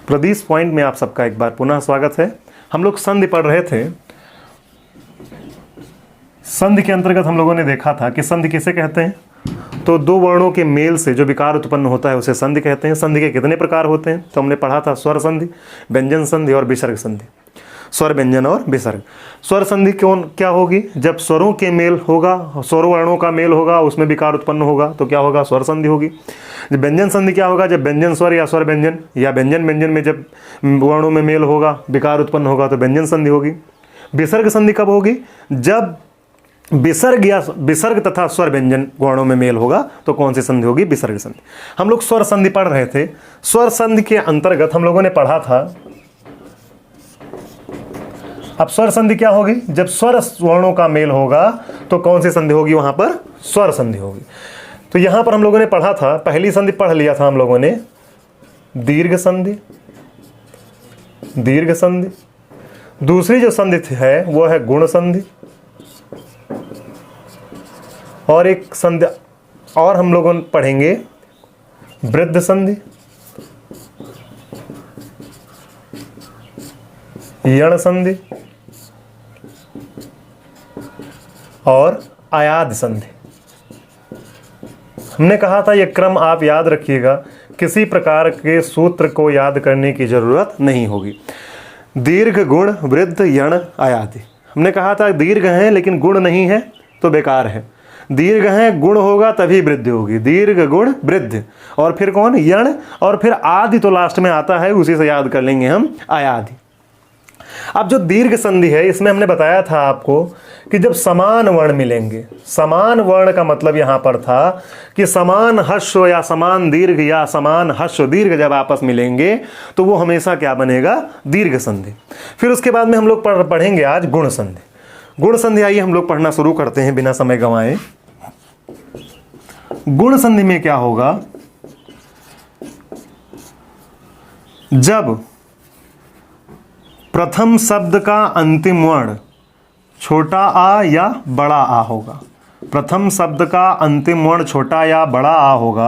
प्रदीश point में आप सबका एक बार पुनः स्वागत है। हम लोग संधि पढ़ रहे थे। संधि के अंतर्गत हम लोगों ने देखा था कि संधि किसे कहते हैं, तो दो वर्णों के मेल से जो विकार उत्पन्न होता है उसे संधि कहते हैं। संधि के कितने प्रकार होते हैं, तो हमने पढ़ा था स्वर संधि, व्यंजन संधि और विसर्ग संधि। स्वर, व्यंजन और विसर्ग। स्वर संधि क्या होगी, जब स्वरों के मेल होगा, स्वरों वर्णों का मेल होगा, उसमें विकार उत्पन्न होगा तो क्या होगा, स्वर संधि होगी। जब व्यंजन संधि क्या होगा, जब व्यंजन स्वर या स्वर व्यंजन या व्यंजन व्यंजन में जब वर्णों में मेल होगा, विकार उत्पन्न होगा तो व्यंजन संधि होगी। विसर्ग संधि कब होगी, जब विसर्ग तथा स्वर व्यंजन वर्णों में मेल होगा तो कौन सी संधि होगी, विसर्ग संधि। हम लोग स्वर संधि पढ़ रहे थे। स्वर संधि के अंतर्गत हम लोगों ने पढ़ा था, अब स्वर संधि क्या होगी, जब स्वर वर्णों का मेल होगा तो कौन सी संधि होगी, वहां पर स्वर संधि होगी। तो यहां पर हम लोगों ने पढ़ा था, पहली संधि पढ़ लिया था हम लोगों ने, दीर्घ संधि। दीर्घ संधि। दूसरी जो संधि है वो है गुण संधि, और एक संधि और हम लोगों पढ़ेंगे वृद्ध संधि, यण संधि और आयाद संधि। हमने कहा था यह क्रम आप याद रखिएगा, किसी प्रकार के सूत्र को याद करने की जरूरत नहीं होगी। दीर्घ, गुण, वृद्ध, यण, आयादि। हमने कहा था दीर्घ है लेकिन गुण नहीं है तो बेकार है। दीर्घ है, गुण होगा तभी वृद्धि होगी। दीर्घ, गुण, वृद्धि, और फिर कौन, यण, और फिर आदि तो लास्ट में आता है, उसी से याद कर लेंगे हम, आयादि। अब जो दीर्घ संधि है इसमें हमने बताया था आपको कि जब समान वर्ण मिलेंगे, समान वर्ण का मतलब यहां पर था कि समान हस्व या समान दीर्घ या समान हस्व दीर्घ जब आपस मिलेंगे तो वो हमेशा क्या बनेगा, दीर्घ संधि। फिर उसके बाद में हम लोग पढ़ेंगे आज गुण संधि। गुण संधि आइए हम लोग पढ़ना शुरू करते हैं बिना समय गंवाए। गुण संधि में क्या होगा, जब प्रथम शब्द का अंतिम वर्ण छोटा आ या बड़ा आ होगा, प्रथम शब्द का अंतिम वर्ण छोटा या बड़ा आ होगा,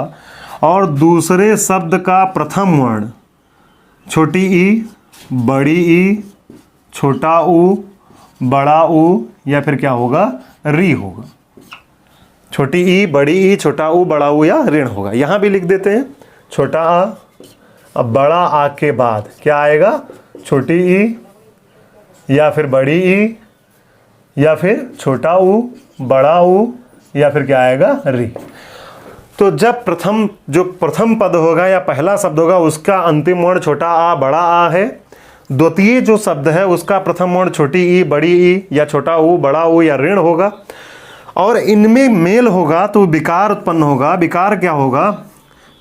और दूसरे शब्द का प्रथम वर्ण छोटी ई, बड़ी ई, छोटा ऊ, बड़ा ऊ, या फिर क्या होगा, री होगा। छोटी ई, बड़ी ई, छोटा ऊ, बड़ा ऊ या ऋण होगा। यहां भी लिख देते हैं छोटा आ, अब बड़ा आ के बाद क्या आएगा, छोटी ई या फिर बड़ी ई या फिर छोटा ऊ, बड़ा ऊ, या फिर क्या आएगा, री। तो जब जो प्रथम पद होगा या पहला शब्द होगा उसका अंतिम वर्ण छोटा आ, बड़ा आ है, द्वितीय जो शब्द है उसका प्रथम वर्ण छोटी ई, बड़ी ई, या छोटा ऊ, बड़ा ऊ, या ऋण होगा, और इनमें मेल होगा तो विकार उत्पन्न होगा। विकार क्या होगा,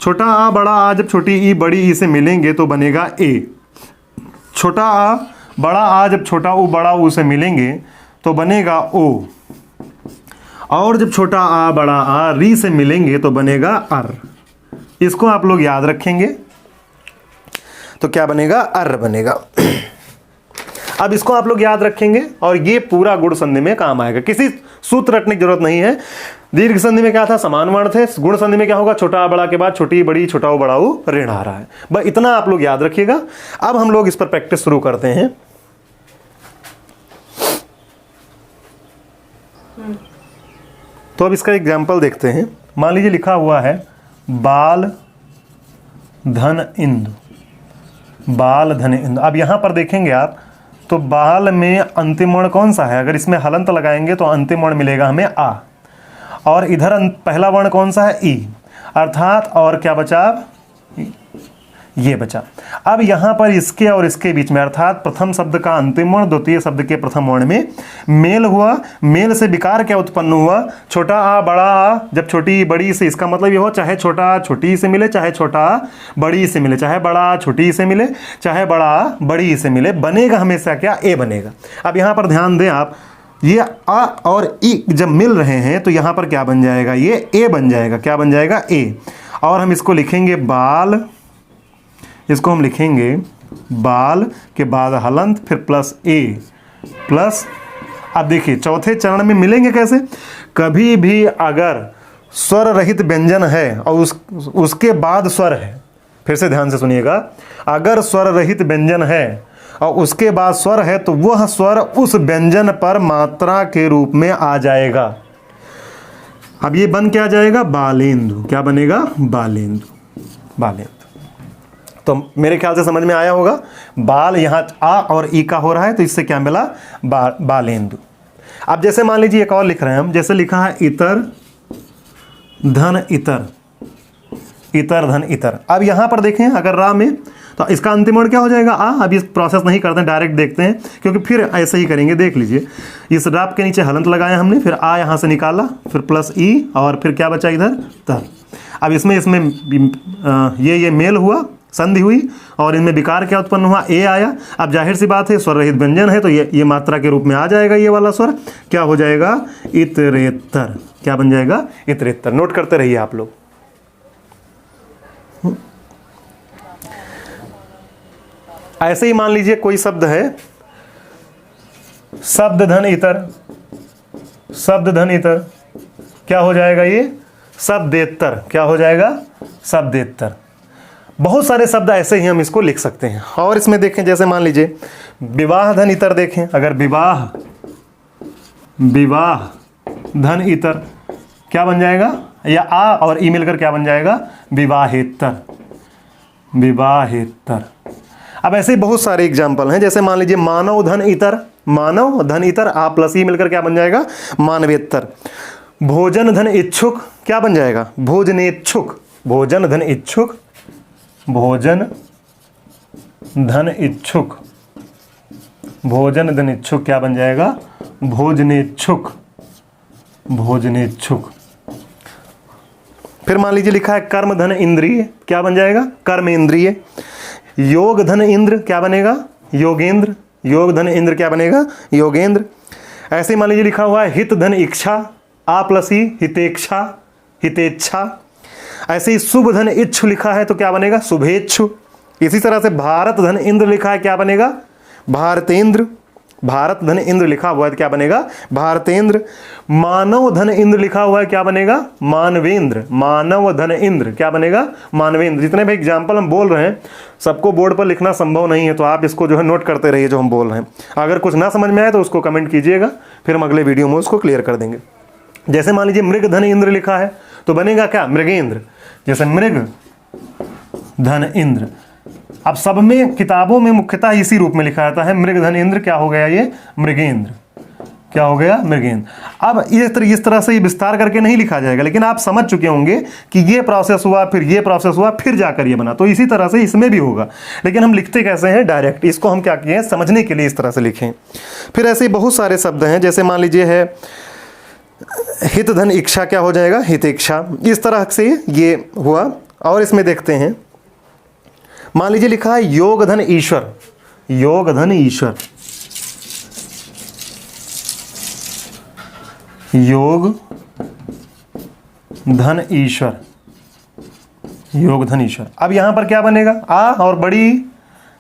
छोटा आ, बड़ा आ जब छोटी ई, बड़ी ई से मिलेंगे तो बनेगा ए। छोटा आ, बड़ा आ जब छोटा ऊ, बड़ा ऊ से मिलेंगे तो बनेगा ओ, और जब छोटा आ, बड़ा आ, री से मिलेंगे तो बनेगा अर। इसको आप लोग याद रखेंगे तो क्या बनेगा, अर बनेगा। अब इसको आप लोग याद रखेंगे और ये पूरा गुण संधि में काम आएगा, किसी सूत्र रटने की जरूरत नहीं है। दीर्घ संधि में क्या था, समान वर्ण थे। गुण संधि में क्या होगा, छोटा आ बड़ा के बाद छोटी बड़ी, छोटा ऊ, बड़ा ऊ, ऋण आ रहा है। बस इतना आप लोग याद रखिएगा। अब हम लोग इस पर प्रैक्टिस शुरू करते हैं। तो अब इसका एग्जाम्पल देखते हैं। मान लीजिए लिखा हुआ है बाल धन इंदु, बाल धन इंदु। अब यहां पर देखेंगे आप तो बाल में अंतिम वर्ण कौन सा है, अगर इसमें हलंत लगाएंगे तो अंतिम वर्ण मिलेगा हमें आ, और इधर पहला वर्ण कौन सा है, ई, अर्थात और क्या बचा, ये बचा। अब यहां पर इसके और इसके बीच में अर्थात प्रथम शब्द का अंतिम वर्ण द्वितीय शब्द के प्रथम वर्ण में मेल हुआ। मेल से विकार क्या उत्पन्न हुआ, छोटा आ, बड़ा आ जब छोटी बड़ी से, इसका मतलब ये हो चाहे छोटा छोटी से मिले, चाहे छोटा बड़ी से मिले, चाहे बड़ा छोटी से मिले, चाहे बड़ा बड़ी से मिले, बनेगा हमेशा क्या, ए बनेगा। अब यहां पर ध्यान दें आप, ये आ और ई जब मिल रहे हैं तो यहां पर क्या बन जाएगा, ये ए बन जाएगा। क्या बन जाएगा, ए। और हम इसको लिखेंगे बाल, इसको हम लिखेंगे बाल के बाद हलंत, फिर प्लस ए प्लस। अब देखिए चौथे चरण में मिलेंगे कैसे, कभी भी अगर स्वर रहित व्यंजन है और उसके बाद स्वर है फिर से ध्यान से सुनिएगा, अगर स्वर रहित व्यंजन है और उसके बाद स्वर है तो वह स्वर उस व्यंजन पर मात्रा के रूप में आ जाएगा। अब ये बन क्या जाएगा, बालेंदु। क्या बनेगा, बालेंदु, बालेंदु। तो मेरे ख्याल से समझ में आया होगा, बाल यहाँ आ और ई का हो रहा है तो इससे क्या मिला, बालेंदु। अब जैसे मान लीजिए एक और लिख रहे हैं हम, जैसे लिखा है इतर धन इतर, इतर धन इतर। अब यहाँ पर देखें अगर रा में, तो इसका अंतिम वर्ण क्या हो जाएगा, आ। अब ये प्रोसेस नहीं करते हैं, डायरेक्ट देखते हैं, क्योंकि फिर ऐसे ही करेंगे। देख लीजिए, इस राप के नीचे हलंत लगाया हमने, फिर आ यहाँ से निकाला, फिर प्लस ई, और फिर क्या बचा इधर, तर। अब इसमें ये मेल हुआ, संधि हुई, और इनमें विकार क्या उत्पन्न हुआ, ए आया। अब जाहिर सी बात है स्वर रहित व्यंजन है तो ये मात्रा के रूप में आ जाएगा। ये वाला स्वर क्या हो जाएगा, इतरेतर। क्या बन जाएगा, इतरेतर। नोट करते रहिए आप लोग। ऐसे ही मान लीजिए कोई शब्द है, शब्द धन इतर, शब्द धन इतर, क्या हो जाएगा ये, शब्देतर। क्या हो जाएगा, शब्देतर। बहुत सारे शब्द ऐसे ही हम इसको लिख सकते हैं। और इसमें देखें, जैसे मान लीजिए विवाह धन इतर देखें, अगर विवाह, विवाह धन इतर क्या बन जाएगा, या आ और ई मिलकर क्या बन जाएगा, विवाहेतर, विवाहेतर। अब ऐसे ही बहुत सारे एग्जाम्पल हैं, जैसे मान लीजिए मानव धन इतर, मानव धन इतर, आ प्लस ई मिलकर क्या बन जाएगा, मानवेतर। भोजन धन इच्छुक क्या बन जाएगा, भोजनेच्छुक, भोजन धन इच्छुक, भोजन धन इच्छुक, भोजन धन इच्छुक क्या बन जाएगा, भोजनेच्छुक, भोजनेच्छुक। फिर मान लीजिए लिखा है कर्म धन इंद्रिय, क्या बन जाएगा, कर्म इंद्रिय। योग धन इंद्र क्या बनेगा, योगेंद्र, योग धन इंद्र क्या बनेगा, योगेंद्र। ऐसे ही मान लीजिए लिखा हुआ है हित धन इच्छा, आ प्लस ही, हितेच्छा, हितेच्छा। ऐसे ही शुभ धन इच्छु लिखा है तो क्या बनेगा, शुभेच्छु। इसी तरह से भारत धन इंद्र लिखा है, क्या बनेगा, भारतेंद्र, भारत धन इंद्र लिखा हुआ है तो क्या बनेगा, भारतेंद्र। मानव धन इंद्र लिखा हुआ है, क्या बनेगा, मानवेंद्र, मानव धन इंद्र क्या बनेगा, मानवेंद्र। जितने भी एग्जाम्पल हम बोल रहे हैं सबको बोर्ड पर लिखना संभव नहीं है, तो आप इसको जो है नोट करते रहिए जो हम बोल रहे हैं। अगर कुछ ना समझ में आए तो उसको कमेंट कीजिएगा, फिर हम अगले वीडियो में उसको क्लियर कर देंगे। जैसे मान लीजिए मृग धन इंद्र लिखा है तो बनेगा क्या, मृगेंद्र। जैसे मृग धन इंद्र, अब सब में किताबों में मुख्यतः इसी रूप में लिखा जाता है, मृग धन इंद्र क्या हो गया, ये मृगेंद्र, क्या हो गया, मृगेंद्र। अब इस तरह से ये विस्तार करके नहीं लिखा जाएगा, लेकिन आप समझ चुके होंगे कि ये प्रोसेस हुआ, फिर ये प्रोसेस हुआ, फिर जाकर ये बना। तो इसी तरह से इसमें भी होगा, लेकिन हम लिखते कैसे हैं, डायरेक्ट। इसको हम क्या किए, समझने के लिए इस तरह से लिखें। फिर ऐसे बहुत सारे शब्द हैं, जैसे मान लीजिए है हित धन इच्छा, क्या हो जाएगा, हितेच्छा। इस तरह से ये हुआ। और इसमें देखते हैं, मान लीजिए लिखा है योग धन ईश्वर, योग धन ईश्वर, योग धन ईश्वर, योग धन ईश्वर। अब यहां पर क्या बनेगा, आ और बड़ी,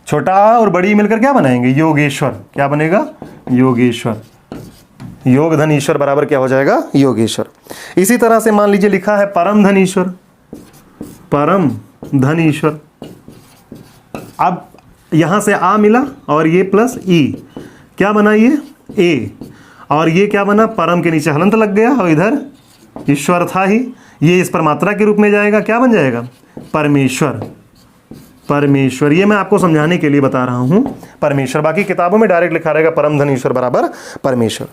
छोटा आ और बड़ी मिलकर क्या बनाएंगे, योगेश्वर। क्या बनेगा, योगेश्वर। योग धन ईश्वर बराबर क्या हो जाएगा, योगेश्वर। इसी तरह से मान लीजिए लिखा है परम धन ईश्वर, परम धन ईश्वर। अब यहां से आ मिला और ये प्लस ई, क्या बना ये, ए, और ये क्या बना, परम के नीचे हलंत लग गया और इधर ईश्वर था ही, ये इस पर मात्रा के रूप में जाएगा, क्या बन जाएगा, परमेश्वर, परमेश्वर। ये मैं आपको समझाने के लिए बता रहा हूं, परमेश्वर। बाकी किताबों में डायरेक्ट लिखा रहेगा परम धन ईश्वर बराबर परमेश्वर।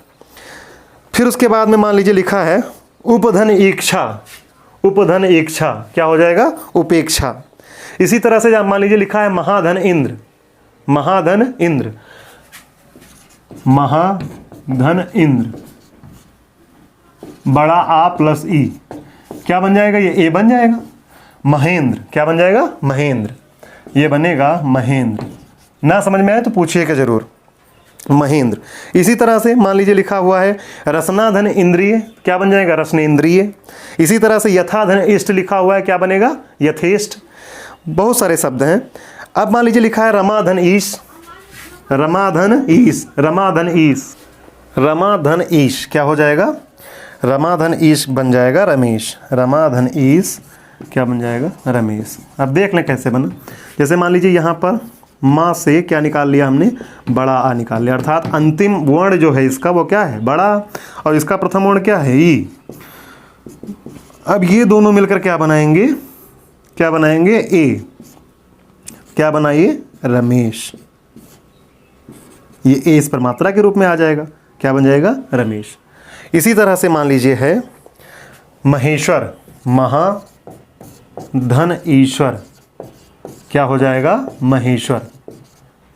फिर उसके बाद में मान लीजिए लिखा है उपधन इच्छा, उपधन इच्छा क्या हो जाएगा, उपेक्षा। इसी तरह से मान लीजिए लिखा है महाधन इंद्र, महाधन इंद्र, महाधन इंद्र, बड़ा आ प्लस ई क्या बन जाएगा, ये ए बन जाएगा। महेंद्र क्या बन जाएगा, महेंद्र, ये बनेगा महेंद्र। ना समझ में आए तो पूछिएगा जरूर, महेंद्र। इसी तरह से मान लीजिए लिखा हुआ है रसनाधन इंद्रिय, क्या बन जाएगा, रसनेन्द्रिय। इसी तरह से यथाधन इष्ट लिखा हुआ है, क्या बनेगा, यथेष्ट। बहुत सारे शब्द हैं। अब मान लीजिए लिखा है रमाधन ईश, रमाधन ईश, रमाधन ईश, रमाधन ईश क्या हो जाएगा, रमाधन ईश बन जाएगा रमेश, रमाधन ईश क्या बन जाएगा? रमेश। अब देख लें कैसे बना। जैसे मान लीजिए यहाँ पर माँ से क्या निकाल लिया हमने? बड़ा आ निकाल लिया, अर्थात अंतिम वर्ण जो है इसका वो क्या है? बड़ा, और इसका प्रथम वर्ण क्या है? ई। अब ये दोनों मिलकर क्या बनाएंगे? क्या बनाएंगे? ए। क्या बनाइए? रमेश। ये ए इस पर मात्रा के रूप में आ जाएगा, क्या बन जाएगा? रमेश। इसी तरह से मान लीजिए है महेश्वर, महा धन ईश्वर, क्या हो जाएगा? महेश्वर।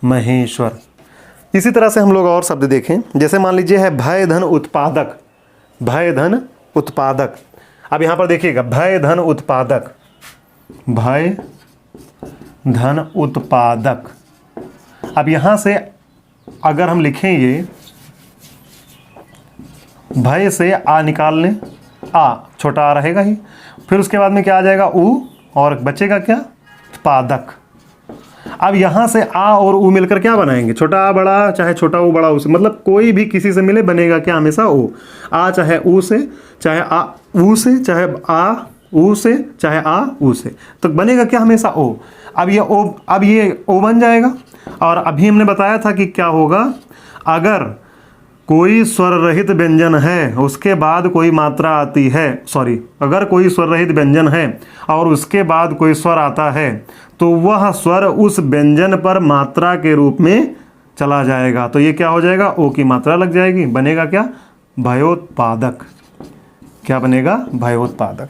महेश्वर। इसी तरह से हम लोग और शब्द देखें, जैसे मान लीजिए है भय धन उत्पादक, भय धन उत्पादक। अब यहाँ पर देखिएगा भय धन उत्पादक, भय धन उत्पादक। अब यहाँ से अगर हम लिखें ये भय से आ निकाल लें, आ छोटा आ रहेगा ही, फिर उसके बाद में क्या आ जाएगा? ऊ, और बचेगा क्या? उत्पादक। अब यहाँ से आ और ऊ मिलकर क्या बनाएंगे? छोटा आ बड़ा, चाहे छोटा ऊ बड़ा ऊ से, मतलब कोई भी किसी से मिले बनेगा क्या? हमेशा ओ। आ चाहे ऊ से, चाहे आ ऊ से, चाहे आ ऊ से, चाहे आ ऊ से, तो बनेगा क्या? हमेशा ओ। अब ये ओ, अब ये ओ बन जाएगा। और अभी हमने बताया था कि क्या होगा? अगर कोई स्वर रहित व्यंजन है उसके बाद कोई मात्रा आती है, सॉरी, अगर कोई स्वर रहित व्यंजन है और उसके बाद कोई स्वर आता है तो वह स्वर उस व्यंजन पर मात्रा के रूप में चला जाएगा, तो ये क्या हो जाएगा? ओ की मात्रा लग जाएगी, बनेगा क्या? भयोत्पादक। क्या बनेगा? भयोत्पादक।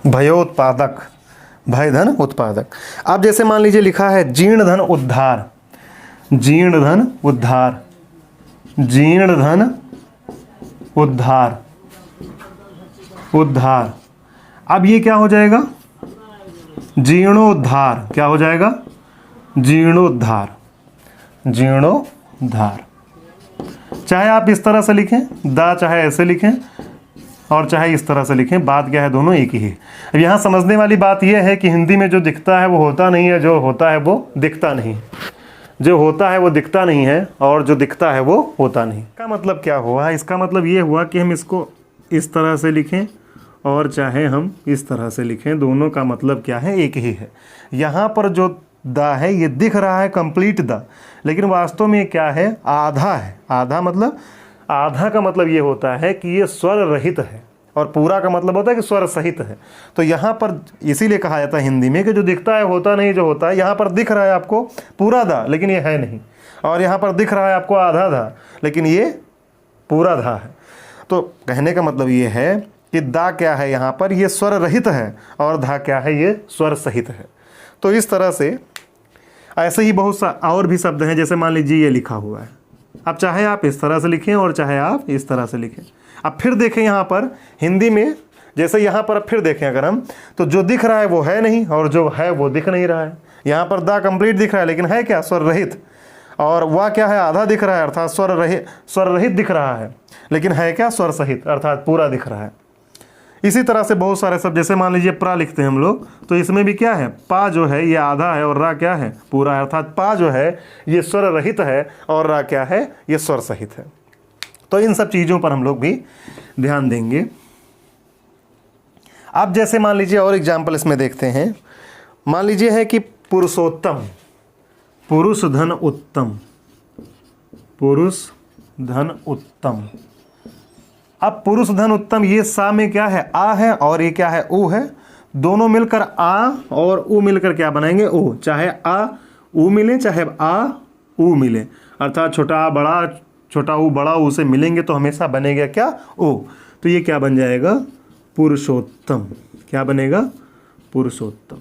भयोत्पादक, भय धन उत्पादक। अब जैसे मान लीजिए लिखा है जीर्ण धन उद्धार, जीर्ण धन उद्धार, जीर्ण धन उद्धार, उद्धार। अब ये क्या हो जाएगा? जीर्णोद्धार। क्या हो जाएगा? जीर्णोद्धार, जीर्णोद्धार। चाहे आप इस तरह से लिखें दा, चाहे ऐसे लिखें, और चाहे इस तरह से लिखें, बात क्या है? दोनों एक ही है। अब यहाँ समझने वाली बात यह है कि हिंदी में जो दिखता है वो होता नहीं है, जो होता है वो दिखता नहीं है, जो होता है वो दिखता नहीं है, और जो दिखता है वो होता नहीं। इसका मतलब क्या हुआ? इसका मतलब ये हुआ कि हम इसको इस तरह से लिखें और चाहे हम इस तरह से लिखें, दोनों का मतलब क्या है? एक ही है। यहाँ पर जो दा है ये दिख रहा है कंप्लीट दा, लेकिन वास्तव में क्या है? आधा है। आधा मतलब, आधा का मतलब ये होता है कि ये स्वर रहित है, और पूरा का मतलब होता है कि स्वर सहित है। तो यहाँ पर इसीलिए कहा जाता है हिंदी में कि जो दिखता है होता नहीं, जो होता है। यहाँ पर दिख रहा है आपको पूरा धा, लेकिन ये है नहीं, और यहाँ पर दिख रहा है आपको आधा धा, लेकिन ये पूरा धा है। तो कहने का मतलब ये है कि दा क्या है? यहाँ पर ये स्वर रहित है, और धा क्या है? ये स्वर सहित है। तो इस तरह से ऐसे ही बहुत सा और भी शब्द हैं। जैसे मान लीजिए ये लिखा हुआ है, अब चाहे आप इस तरह से लिखें और चाहे आप इस तरह से लिखें। अब फिर देखें यहाँ पर हिंदी में, जैसे यहाँ पर अब फिर देखें अगर हम, तो जो दिख रहा है वो है नहीं, और जो है वो दिख नहीं रहा है। यहाँ पर दा कंप्लीट दिख रहा है, लेकिन है क्या? स्वर रहित। और वह क्या है? आधा दिख रहा है, अर्थात स्वर रहित दिख रहा है, लेकिन है क्या? स्वर सहित, अर्थात पूरा दिख रहा है। इसी तरह से बहुत सारे शब्द, जैसे मान लीजिए प्रा लिखते हैं हम लोग, तो इसमें भी क्या है? पा जो है ये आधा है, और रा क्या है? पूरा है, अर्थात पा जो है ये स्वर रहित है, और रा क्या है? ये स्वर सहित है। तो इन सब चीज़ों पर हम लोग भी ध्यान देंगे। अब जैसे मान लीजिए और एग्जाम्पल इसमें देखते हैं। मान लीजिए है कि पुरुषोत्तम, पुरुष धन उत्तम, पुरुष धन उत्तम। अब पुरुष धन उत्तम, ये सा में क्या है? आ है, और ये क्या है? ऊ है। दोनों मिलकर आ और ऊ मिलकर क्या बनाएंगे? ओ। चाहे आ ऊ मिले, चाहे आ ऊ मिले, अर्थात छोटा आ बड़ा, छोटा ऊ बड़ा ऊ से मिलेंगे तो हमेशा बनेगा क्या? ओ। तो ये क्या बन जाएगा? पुरुषोत्तम। क्या बनेगा? पुरुषोत्तम।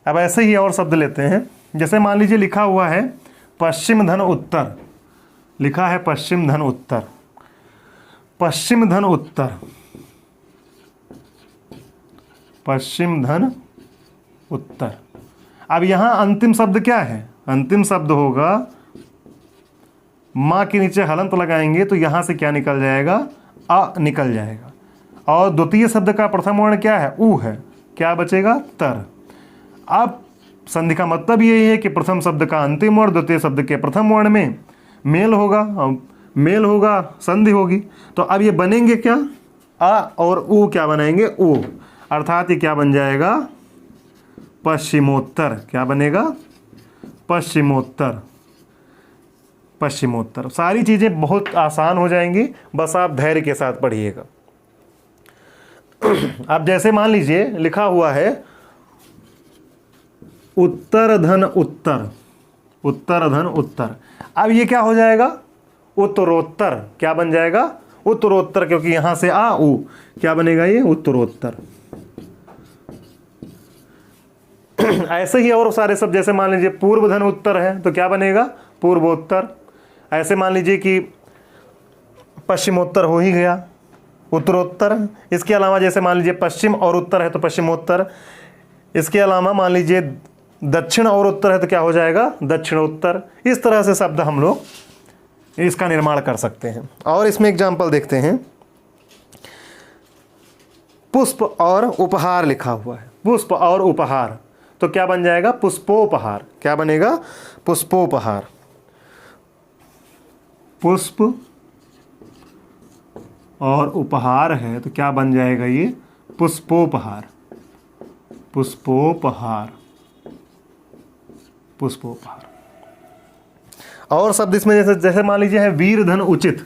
अब ऐसे ही और शब्द लेते हैं। जैसे मान लीजिए लिखा हुआ है पश्चिम धन उत्तर, लिखा है पश्चिम धन उत्तर, पश्चिम धन उत्तर, पश्चिम धन उत्तर। अब यहां अंतिम शब्द क्या है? अंतिम शब्द होगा, मां के नीचे हलंत लगाएंगे तो यहां से क्या निकल जाएगा? अ निकल जाएगा। और द्वितीय शब्द का प्रथम वर्ण क्या है? ऊ है। क्या बचेगा? तर। अब संधि का मतलब यही है कि प्रथम शब्द का अंतिम वर्ण द्वितीय शब्द के प्रथम वर्ण में मेल होगा, और मेल होगा संधि होगी। तो अब ये बनेंगे क्या, आ और ऊ क्या बनाएंगे, ऊ, अर्थात ये क्या बन जाएगा, पश्चिमोत्तर। क्या बनेगा, पश्चिमोत्तर। पश्चिमोत्तर। सारी चीज़ें बहुत आसान हो जाएंगी, बस आप धैर्य के साथ पढ़िएगा। अब जैसे मान लीजिए लिखा हुआ है उत्तर धन उत्तर, उत्तर धन उत्तर। अब ये क्या हो जाएगा, उत्तरोत्तर। क्या बन जाएगा, उत्तरोत्तर, क्योंकि यहां से आ ऊ क्या बनेगा, ये उत्तरोत्तर। ऐसे ही और सारे सब, जैसे मान लीजिए पूर्व धन उत्तर है तो क्या बनेगा, पूर्वोत्तर। ऐसे मान लीजिए कि पश्चिमोत्तर हो ही गया, उत्तरोत्तर। इसके अलावा जैसे मान लीजिए पश्चिम और उत्तर है तो पश्चिमोत्तर। इसके अलावा मान लीजिए दक्षिण और उत्तर है तो क्या हो जाएगा, दक्षिणोत्तर। इस तरह से शब्द हम लोग इसका निर्माण कर सकते हैं। और इसमें एग्जाम्पल देखते हैं, पुष्प और उपहार लिखा हुआ है, पुष्प और उपहार, तो क्या बन जाएगा, पुष्पोपहार। क्या बनेगा, पुष्पोपहार। पुष्प और उपहार है तो क्या बन जाएगा, ये पुष्पोपहार। पुष्पोपहार, पुष्पोपहार। और शब्द इसमें जैसे जैसे मान लीजिए है वीर धन उचित,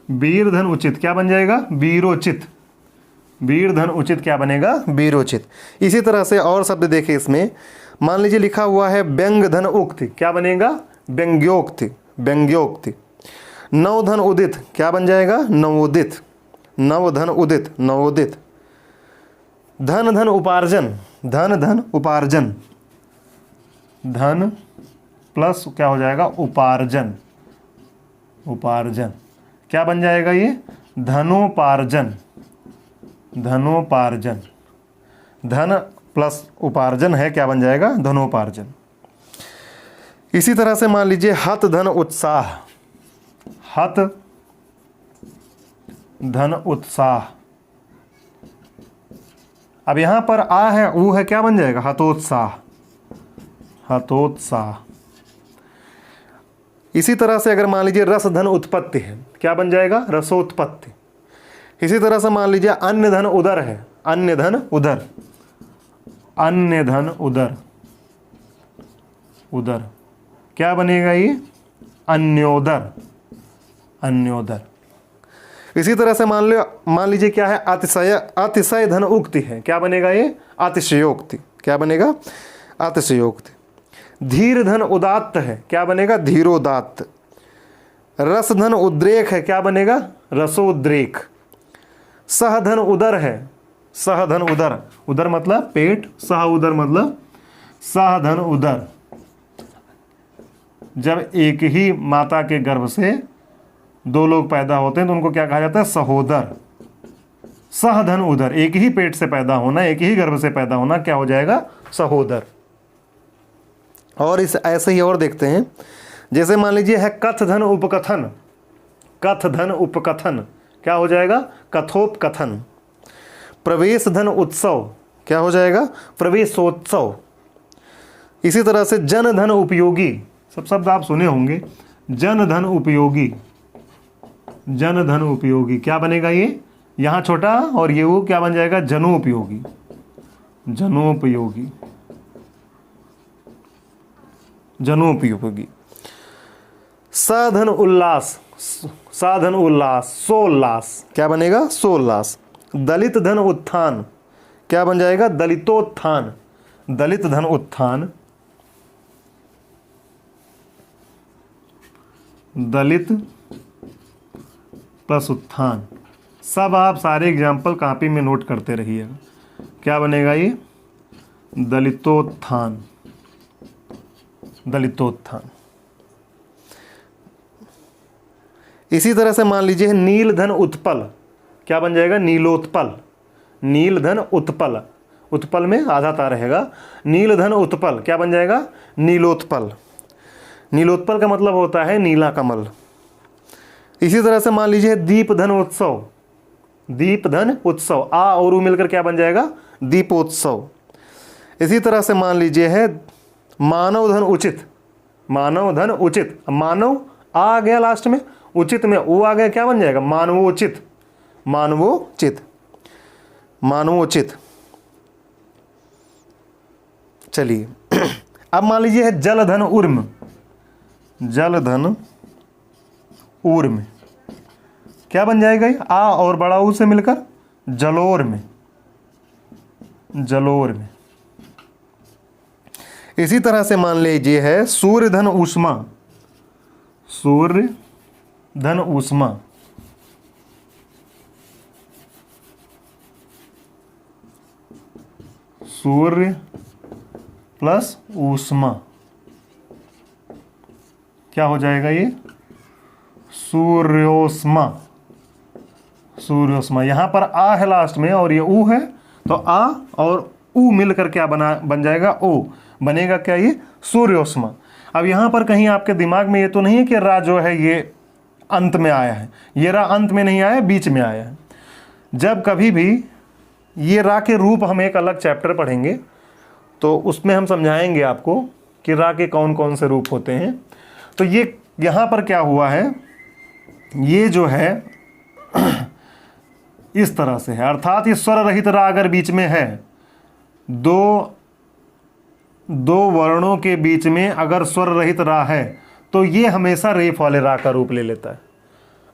वीर धन उचित क्या बन जाएगा, वीरोचित। वीर धन उचित क्या बनेगा, वीरोचित। इसी तरह से और शब्द देखें इसमें, मान लीजिए लिखा हुआ है व्यंग धन उक्ति। क्या बनेगा, व्यंग्योक्ति, व्यंग्योक्ति। नव धन उदित क्या बन जाएगा, नवोदित। नव धन उदित, नवोदित। धन धन उपार्जन, धन धन उपार्जन। धन प्लस क्या हो जाएगा, उपार्जन, उपार्जन। क्या बन जाएगा ये, धनोपार्जन, धनोपार्जन। धन प्लस उपार्जन है, क्या बन जाएगा, धनोपार्जन। इसी तरह से मान लीजिए हत धन उत्साह, हत धन उत्साह। अब यहां पर आ है ऊ है, क्या बन जाएगा, हतोत्साह, हतोत्साह। इसी तरह से अगर मान लीजिए रस धन उत्पत्ति है, क्या बन जाएगा, रसोत्पत्ति। इसी तरह से मान लीजिए अन्य धन उदर है, अन्य धन उदर, अन्य धन उदर, उदर। क्या बनेगा ये, अन्योदर, अन्योदर। इसी तरह से मान लीजिए क्या है, अतिशय, अतिशय धन उक्ति है, क्या बनेगा ये, अतिशयोक्ति। क्या बनेगा, अतिशयोक्ति। धीर धन उदात्त है, क्या बनेगा, धीरोदात्त। रस धन उद्रेक है, क्या बनेगा, रसोद्रेक। सह धन उदर है, सह धन उदर, उदर मतलब पेट, सह उदर मतलब सह धन उदर। जब एक ही माता के गर्भ से दो लोग पैदा होते हैं तो उनको क्या कहा जाता है, सहोदर। सह धन उदर, एक ही पेट से पैदा होना, एक ही गर्भ से पैदा होना, क्या हो जाएगा, सहोदर। और इस ऐसे ही और देखते हैं, जैसे मान लीजिए है कथ धन उपकथन, कथ धन उपकथन क्या हो जाएगा, कथोपकथन। प्रवेश धन उत्सव क्या हो जाएगा, प्रवेशोत्सव। इसी तरह से जन धन उपयोगी, सब शब्द आप सुने होंगे, जन धन उपयोगी, जन धन उपयोगी। क्या बनेगा ये, यहाँ छोटा और ये वो क्या बन जाएगा, जनोपयोगी, जनोपयोगी, जनोपयोगी। साधन उल्लास, साधन उल्लास, सोल्लास क्या बनेगा, सोल्लास। दलित धन उत्थान क्या बन जाएगा, दलितोत्थान, दलित धन उत्थान, दलित प्लस उत्थान। सब आप सारे एग्जाम्पल कॉपी में नोट करते रहिएगा। क्या बनेगा ये, दलितोत्थान, दलितोत्थान। इसी तरह से मान लीजिए नील धन उत्पल क्या बन जाएगा, नीलोत्पल, नील धन उत्पल, उत्पल में आधा ता रहेगा, नील धन उत्पल क्या बन जाएगा, नीलोत्पल। नीलोत्पल का मतलब होता है नीला कमल। इसी तरह से मान लीजिए दीप धन उत्सव, दीप धन उत्सव, आ और ऊ मिलकर क्या बन जाएगा, दीपोत्सव। इसी तरह से मान लीजिए है मानव धन उचित, मानव धन उचित, मानव आ गया लास्ट में, उचित में वो आ गया, क्या बन जाएगा? मानवोचित, मानवोचित, मानवोचित। चलिए अब मान लीजिए है जलधन उर्म, जलधन ऊर्म, क्या बन जाएगा ये? आ और बड़ा ऊ से मिलकर जलोर में, जलोर में। इसी तरह से मान लीजिए है सूर्य धन ऊष्मा, सूर्य धन ऊष्मा, सूर्य प्लस ऊष्मा, क्या हो जाएगा ये? सूर्योष्मा, सूर्योष्मा। यहां पर आ है लास्ट में और ये ऊ है, तो आ और ऊ मिलकर क्या बन जाएगा? ओ बनेगा क्या? ये सूर्योष्मा। अब यहां पर कहीं आपके दिमाग में ये तो नहीं है कि रा जो है ये अंत में आया है, ये रा अंत में नहीं आया, बीच में आया है। जब कभी भी ये रा के रूप हम एक अलग चैप्टर पढ़ेंगे तो उसमें हम समझाएंगे आपको कि रा के कौन कौन से रूप होते हैं। तो ये यहाँ पर क्या हुआ है, ये जो है इस तरह से है, अर्थात ये स्वर रहित रा अगर बीच में है, दो वर्णों के बीच में अगर स्वर रहित रा है तो ये हमेशा रेफ वाले रा का रूप ले लेता है।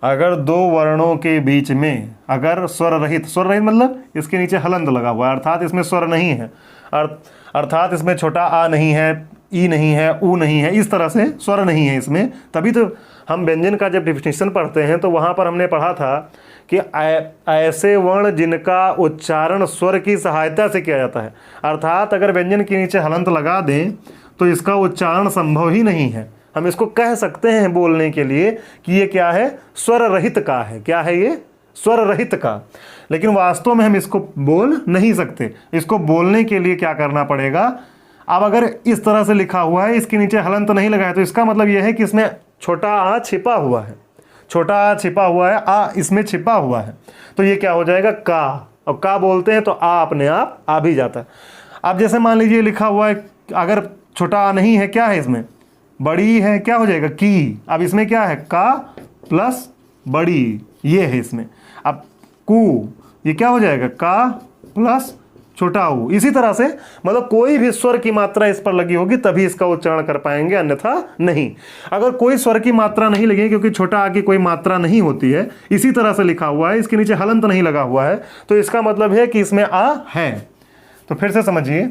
अगर दो वर्णों के बीच में अगर स्वर रहित, स्वर रहित मतलब इसके नीचे हलंत लगा हुआ है, अर्थात इसमें स्वर नहीं है, अर्थात इसमें छोटा आ नहीं है, ई नहीं है, ऊ नहीं है, इस तरह से स्वर नहीं है इसमें। तभी तो हम व्यंजन का जब डिफिनेशन पढ़ते हैं तो वहाँ पर हमने पढ़ा था कि ऐसे वर्ण जिनका उच्चारण स्वर की सहायता से किया जाता है, अर्थात अगर व्यंजन के नीचे हलंत लगा दें तो इसका उच्चारण संभव ही नहीं है। हम इसको कह सकते हैं बोलने के लिए कि ये क्या है? स्वर रहित का है। क्या है ये? स्वर रहित का। लेकिन वास्तव में हम इसको बोल नहीं सकते। इसको बोलने के लिए क्या करना पड़ेगा? अब अगर इस तरह से लिखा हुआ है, इसके नीचे हलंत नहीं लगा है, तो इसका मतलब यह है कि इसमें छोटा आ छिपा हुआ है, छोटा आ छिपा हुआ है, आ इसमें छिपा हुआ है, तो ये क्या हो जाएगा? का। और का बोलते हैं तो आ अपने आप आ भी जाता है। अब जैसे मान लीजिए लिखा हुआ है, अगर छोटा आ नहीं है, क्या है इसमें? बड़ी है, क्या हो जाएगा? की। अब इसमें क्या है? का प्लस बड़ी, ये है इसमें। अब कु, ये क्या हो जाएगा? का प्लस छोटा ऊ। इसी तरह से मतलब कोई भी स्वर की मात्रा इस पर लगी होगी तभी इसका उच्चारण कर पाएंगे, अन्यथा नहीं। अगर कोई स्वर की मात्रा नहीं लगी, क्योंकि छोटा आ की कोई मात्रा नहीं होती है, इसी तरह से लिखा हुआ है, इसके नीचे हलंत नहीं लगा हुआ है, तो इसका मतलब है कि इसमें आ है। तो फिर से समझिए,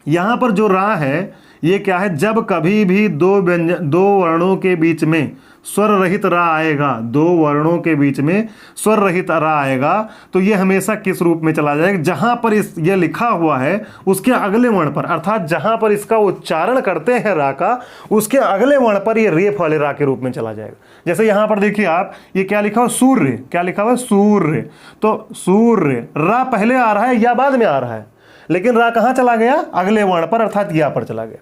यहां पर जो रा है ये क्या है? जब कभी भी दो वर्णों के बीच में स्वर रहित रा आएगा, दो वर्णों के बीच में स्वर रहित रा आएगा, तो ये हमेशा किस रूप में चला जाएगा? जहां पर ये लिखा हुआ है उसके अगले वर्ण पर, अर्थात जहां पर इसका उच्चारण करते हैं रा का, उसके अगले वर्ण पर ये रेफ वाले रा के रूप में चला जाएगा। जैसे यहां पर देखिए आप, ये क्या लिखा हुआ? सूर्य। क्या लिखा हुआ? सूर्य। तो सूर्य, रा पहले आ रहा है या बाद में आ रहा है? लेकिन रा कहां चला गया? अगले वर्ण पर, अर्थात या पर चला गया।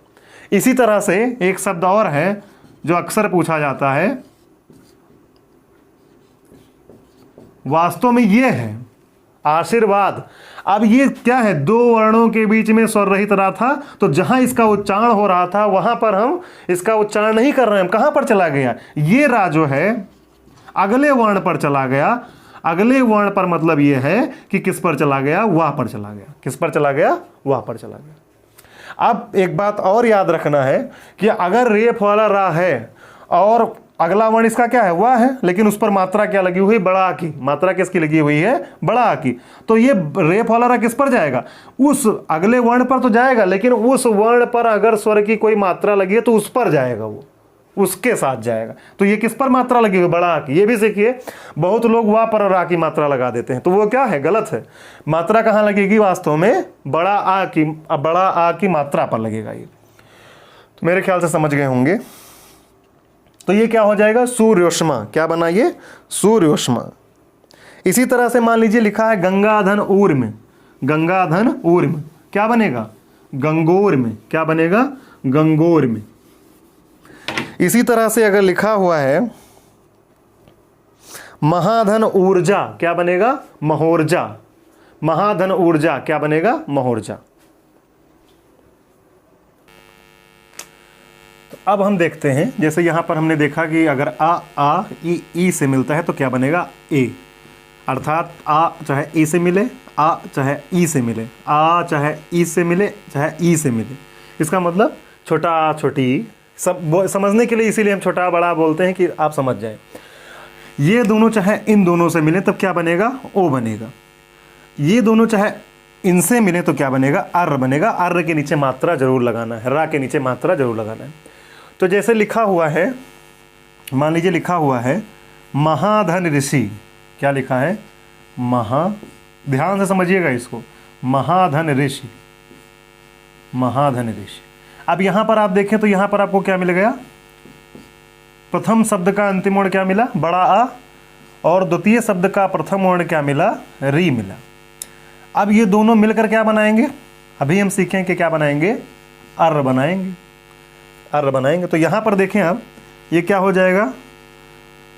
इसी तरह से एक शब्द और है जो अक्सर पूछा जाता है, वास्तव में ये है आशीर्वाद। अब ये क्या है? दो वर्णों के बीच में स्वर रहित रा था, तो जहां इसका उच्चारण हो रहा था वहां पर हम इसका उच्चारण नहीं कर रहे हैं। हम कहां पर चला गया? ये रा जो है अगले वर्ण पर चला गया। अगले वर्ण पर मतलब ये है कि किस पर चला गया? वाह पर चला गया। किस पर चला गया? वाह पर चला गया। अब एक बात और याद रखना है कि अगर रेफ वाला रा है और अगला वर्ण इसका क्या है? वाह है, लेकिन उस पर मात्रा क्या लगी हुई? बड़ा आ की। मात्रा किसकी लगी हुई है? बड़ा आ की। तो ये रेफ वाला रा किस पर जाएगा? उस अगले वर्ण पर तो जाएगा, लेकिन उस वर्ण पर अगर स्वर की कोई मात्रा लगी है तो उस पर जाएगा, वो उसके साथ जाएगा। तो ये किस पर मात्रा लगी हुई? बड़ा आ की। ये भी सीखिए, बहुत लोग वाह पर रा की मात्रा लगा देते हैं, तो वो क्या है? गलत है। मात्रा कहां लगेगी? वास्तव में बड़ा आ की मात्रा पर लगेगा। ये तो मेरे ख्याल से समझ गए होंगे। तो ये क्या हो जाएगा? सूर्योष्मा। क्या बना ये? सूर्योष्मा। इसी तरह से मान लीजिए लिखा है गंगाधन ऊर्म। गंगाधन ऊर्म क्या बनेगा? गंगोर में। क्या बनेगा? गंगोर में। इसी तरह से अगर लिखा हुआ है महाधन ऊर्जा, क्या बनेगा? महोर्जा। महाधन ऊर्जा क्या बनेगा? महोर्जा। तो अब हम देखते हैं, जैसे यहाँ पर हमने देखा कि अगर आ ई से मिलता है तो क्या बनेगा ए, अर्थात आ चाहे ए से मिले, आ चाहे ई से मिले, आ चाहे ई से मिले, चाहे ई से मिले, इसका मतलब छोटा आ छोटी ई, सब समझने के लिए इसीलिए हम छोटा बड़ा बोलते हैं कि आप समझ जाएं। ये दोनों चाहे इन दोनों से मिले तब क्या बनेगा ओ बनेगा, ये दोनों चाहे इनसे मिले तो क्या बनेगा अर्र बनेगा। अर्र के नीचे मात्रा जरूर लगाना है, रा के नीचे मात्रा जरूर लगाना है। तो जैसे लिखा हुआ है, मान लीजिए लिखा हुआ है महाधन ऋषि, क्या लिखा है ध्यान से समझिएगा इसको, महाधन ऋषि, महाधन ऋषि। अब यहां पर आप देखें तो यहां पर आपको क्या मिल गया, प्रथम शब्द का अंतिम वर्ण क्या मिला बड़ा आ, और द्वितीय शब्द का प्रथम वर्ण क्या मिला री मिला। अब ये दोनों मिलकर क्या बनाएंगे, अभी हम सीखें कि क्या बनाएंगे अर्र बनाएंगे, अर्र बनाएंगे। तो यहां पर देखें अब ये क्या हो जाएगा,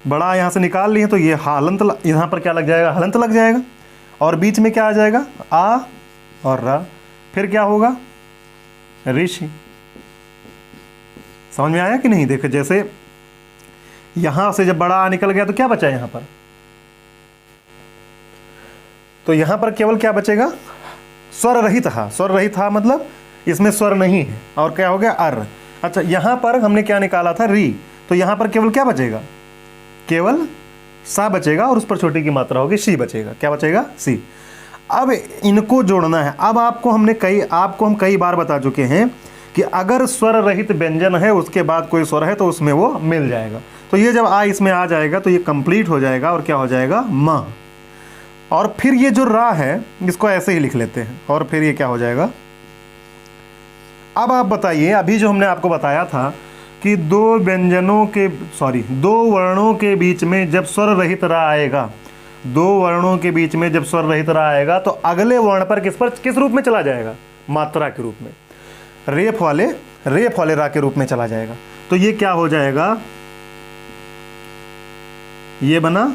बड़ा यहाँ से निकाल लिए तो ये हलंत, यहाँ पर क्या लग जाएगा हलंत लग जाएगा, और बीच में क्या आ जाएगा आ और रा, फिर क्या होगा ऋषि। समझ में आया कि नहीं। देखो जैसे यहां से जब बड़ा आ निकल गया तो क्या बचा यहां पर, तो यहां पर केवल क्या बचेगा स्वर रहित हा, स्वर रहित हा मतलब इसमें स्वर नहीं है, और क्या हो गया अर्र। अच्छा यहां पर हमने क्या निकाला था री, तो यहां पर केवल क्या बचेगा, केवल सा बचेगा, और उस पर छोटी की मात्रा होगी शी बचेगा, क्या बचेगा सी। अब इनको जोड़ना है। अब आपको हम कई बार बता चुके हैं कि अगर स्वर रहित व्यंजन है उसके बाद कोई स्वर है तो उसमें वो मिल जाएगा। तो ये जब आ इसमें आ जाएगा तो ये कंप्लीट हो जाएगा, और क्या हो जाएगा म। और फिर ये जो रा है इसको ऐसे ही लिख लेते हैं, और फिर ये क्या हो जाएगा। अब आप बताइए, अभी जो हमने आपको बताया था कि दो वर्णों के बीच में जब स्वर रहित रा आएगा, दो वर्णों के बीच में जब स्वर रहित रा आएगा तो अगले वर्ण पर किस रूप में चला जाएगा, मात्रा के रूप में, रेफ वाले रा के रूप में चला जाएगा। तो ये क्या हो जाएगा, ये बना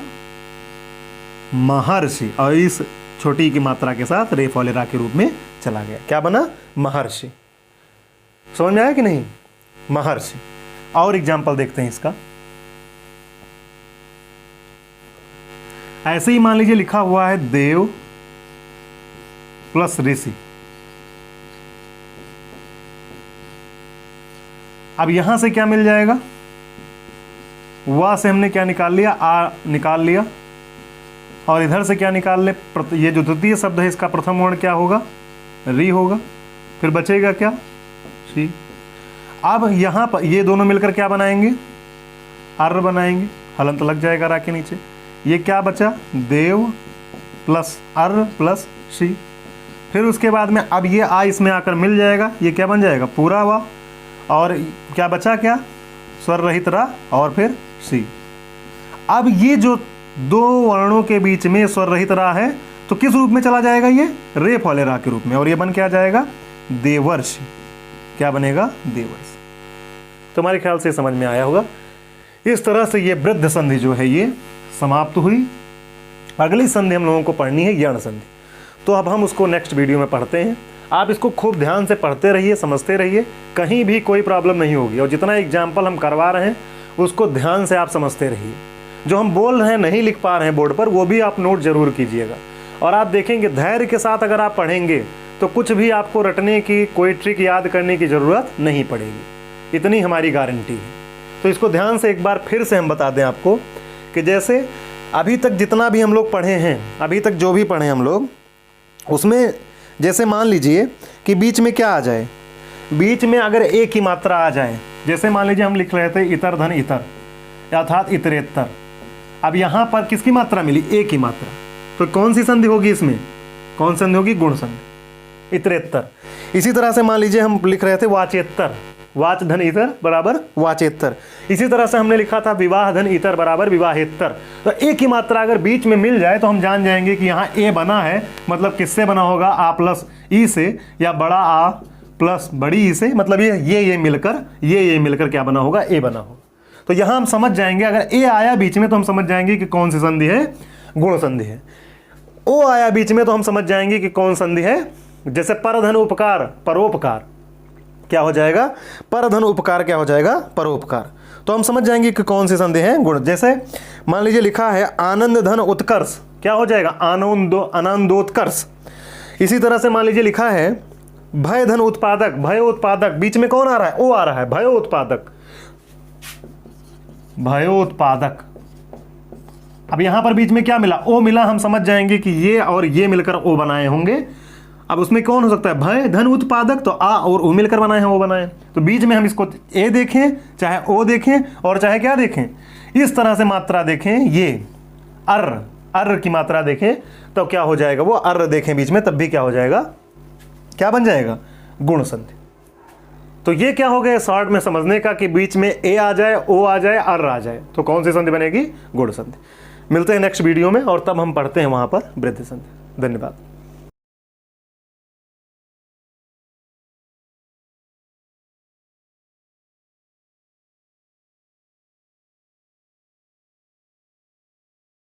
महर्षि, और इस छोटी की मात्रा के साथ रेफ वाले रा के रूप में चला गया, क्या बना महर्षि। समझ में आया कि नहीं, महर्षि। और एग्जाम्पल देखते हैं इसका। ऐसे ही मान लीजिए लिखा हुआ है देव प्लस ऋषि। अब यहां से क्या मिल जाएगा, वा से हमने क्या निकाल लिया आ निकाल लिया, और इधर से क्या निकाल ले, ये जो द्वितीय शब्द है इसका प्रथम वर्ण क्या होगा री होगा, फिर बचेगा क्या सी। अब यहां पर ये दोनों मिलकर क्या बनाएंगे अर्र बनाएंगे, हलंत लग जाएगा रा के नीचे। ये क्या बचा देव प्लस अर्र प्लस सी। फिर उसके बाद में अब ये आ इसमें आकर मिल जाएगा, ये क्या बन जाएगा पूरा वा, और क्या बचा क्या स्वर रहित रा और फिर सी। अब ये जो दो वर्णों के बीच में स्वर रहित रा है तो किस रूप में चला जाएगा, ये रेफ वाले रा के रूप में, और ये बन क्या जाएगा देवर्षि। क्या बनेगा देवर्षि। तुम्हारे ख्याल से समझ में आया होगा। इस तरह से ये वृद्ध संधि जो है ये समाप्त हुई। अगली संधि हम लोगों को पढ़नी है यण संधि। तो अब हम उसको नेक्स्ट वीडियो में पढ़ते हैं। आप इसको खूब ध्यान से पढ़ते रहिए, समझते रहिए, कहीं भी कोई प्रॉब्लम नहीं होगी। और जितना एग्जाम्पल हम करवा रहे हैं उसको ध्यान से आप समझते रहिए। जो हम बोल रहे हैं नहीं लिख पा रहे हैं बोर्ड पर, वो भी आप नोट जरूर कीजिएगा। और आप देखेंगे धैर्य के साथ अगर आप पढ़ेंगे तो कुछ भी आपको रटने की, कोई ट्रिक याद करने की ज़रूरत नहीं पड़ेगी, इतनी हमारी गारंटी है। तो इसको ध्यान से एक बार फिर से हम बता दें आपको कि जैसे अभी तक जितना भी हम लोग पढ़े हैं, अभी तक जो भी पढ़े हम लोग, उसमें जैसे मान लीजिए कि बीच में क्या आ जाए, बीच में अगर एक ही मात्रा आ जाए, जैसे मान लीजिए हम लिख रहे थे इतर धन इतर अर्थात इतरेतर। अब यहाँ पर किसकी मात्रा मिली, एक ही मात्रा, तो कौन सी संधि होगी इसमें, कौन संधि होगी गुण संधि इतरेतर। इसी तरह से मान लीजिए हम लिख रहे थे वाचेतर, वाच धन इतर बराबर वाचेतर। इसी तरह से हमने लिखा था विवाह धन इतर बराबर विवाहेतर। तो एक ही मात्रा अगर बीच में मिल जाए तो हम जान जाएंगे कि यहाँ ए बना है, मतलब किससे बना होगा आ प्लस ई से, या बड़ा आ प्लस बड़ी ई से, मतलब ये मिलकर क्या बना होगा ए बना होगा। तो यहाँ हम समझ जाएंगे, अगर ए आया बीच में तो हम समझ जाएंगे कि कौन सी संधि है, गुण संधि है। ओ आया बीच में तो हम समझ जाएंगे कि कौन संधि है, जैसे परधन उपकार परोपकार, क्या हो जाएगा, पर धन उपकार क्या हो जाएगा, परोपकार। तो हम समझ जाएंगे कि कौन सी संधि है गुण। जैसे मान लीजिए लिखा है आनंद धन उत्कर्ष, क्या हो जाएगा, आनंदोत्कर्ष। इसी तरह से मान लीजिए लिखा है भय धन उत्पादक, भयोत्पादक, बीच में कौन आ रहा है, ओ आ रहा है, भयोत्पादक, भयोत्पादक। अब यहां पर बीच में क्या मिला, ओ मिला, हम समझ जाएंगे कि ये और ये मिलकर ओ बनाए होंगे। अब उसमें कौन हो सकता है, भय धन उत्पादक, तो आ और ओ मिलकर बनाए हैं, ओ बनाए। तो बीच में हम इसको ए देखें, चाहे ओ देखें, और चाहे क्या देखें, इस तरह से मात्रा देखें, ये अर्र की मात्रा देखें, तो क्या हो जाएगा, वो अर्र देखें बीच में, तब भी क्या हो जाएगा, क्या बन जाएगा, गुण संधि। तो ये क्या हो गया शॉर्ट में समझने का, कि बीच में ए आ जाए, ओ आ जाए, अर्र आ जाए, तो कौन सी संधि बनेगी, गुण संधि। मिलते हैं नेक्स्ट वीडियो में, और तब हम पढ़ते हैं वहां पर वृद्धि संधि। धन्यवाद।